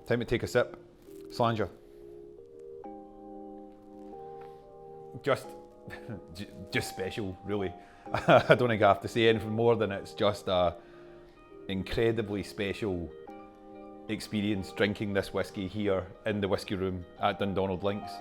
Time to take a sip. Slanger. Just special, really. I don't think I have to say anything more than it's just a incredibly special experience drinking this whiskey here in the whiskey room at Dundonald Links.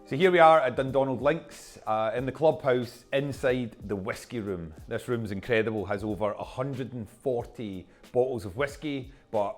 So here we are at Dundonald Links in the clubhouse inside the whiskey room. This room's incredible, has over 140 bottles of whiskey, but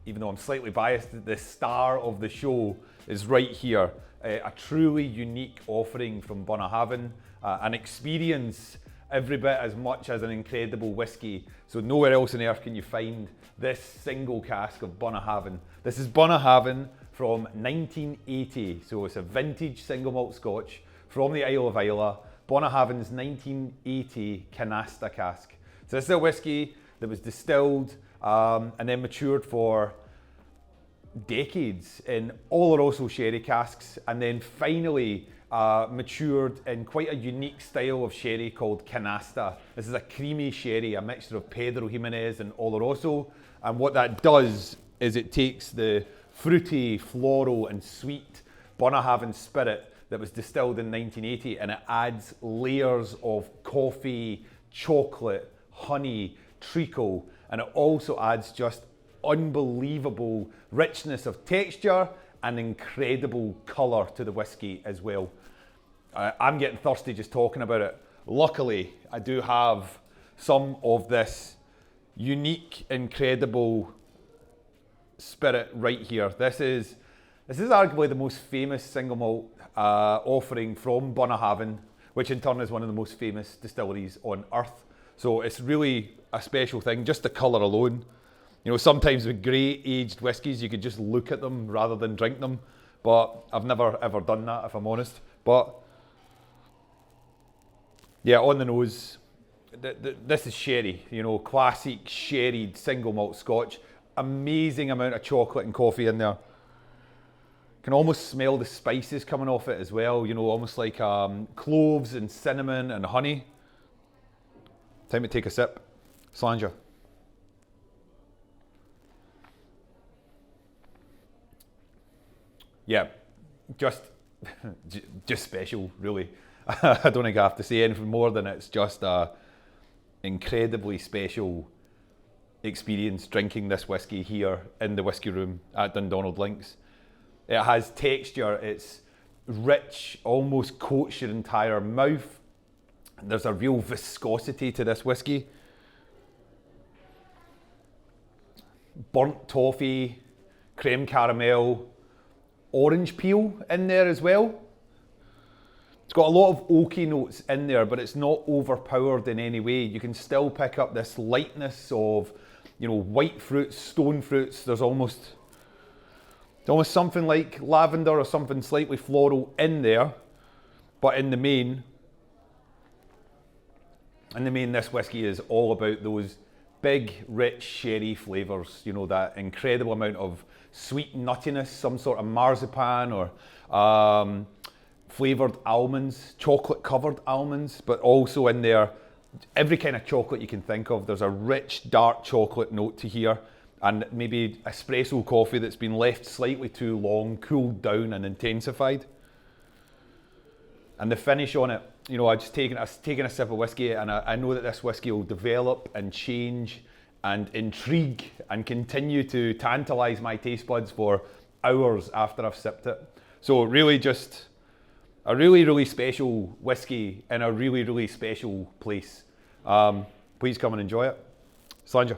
even though I'm slightly biased, the star of the show is right here. A truly unique offering from Bunnahabhain, an experience every bit as much as an incredible whiskey. So nowhere else on earth can you find this single cask of Bunnahabhain. This is Bunnahabhain from 1980, so it's a vintage single malt Scotch from the Isle of Islay, Bunnahabhain's 1980 Canasta cask. So this is a whiskey that was distilled and then matured for decades in Oloroso sherry casks, and then finally matured in quite a unique style of sherry called Canasta. This is a creamy sherry, a mixture of Pedro Jimenez and Oloroso, and what that does is it takes the fruity, floral and sweet Bunnahabhain spirit that was distilled in 1980 and it adds layers of coffee, chocolate, honey, treacle, and it also adds just unbelievable richness of texture and incredible colour to the whiskey as well. I'm getting thirsty just talking about it. Luckily, I do have some of this unique, incredible spirit right here. This is arguably the most famous single malt offering from Bunnahabhain, which in turn is one of the most famous distilleries on earth. So it's really a special thing, just the colour alone. You know, sometimes with grey aged whiskies, you could just look at them rather than drink them, but I've never ever done that, if I'm honest. But yeah, on the nose, this is sherry, you know, classic sherried single malt Scotch. Amazing amount of chocolate and coffee in there. Can almost smell the spices coming off it as well, you know, almost like cloves and cinnamon and honey. Time to take a sip. Slanger. Yeah, just special, really. I don't think I have to say anything more than it's just a incredibly special experience drinking this whiskey here in the whiskey room at Dundonald Links. It has texture, it's rich, almost coats your entire mouth. There's a real viscosity to this whiskey. Burnt toffee, creme caramel, orange peel in there as well. It's got a lot of oaky notes in there, but it's not overpowered in any way. You can still pick up this lightness of, you know, white fruits, stone fruits. There's almost something like lavender or something slightly floral in there, but in the main, this whiskey is all about those big, rich sherry flavours. You know, that incredible amount of sweet nuttiness, some sort of marzipan or flavoured almonds, chocolate-covered almonds, but also in there, every kind of chocolate you can think of. There's a rich, dark chocolate note to here, and maybe espresso coffee that's been left slightly too long, cooled down and intensified. And the finish on it, you know, I've taken a sip of whiskey, and I know that this whiskey will develop and change and intrigue and continue to tantalise my taste buds for hours after I've sipped it. So really just a really, really special whiskey in a really, really special place. Please come and enjoy it. Slanger.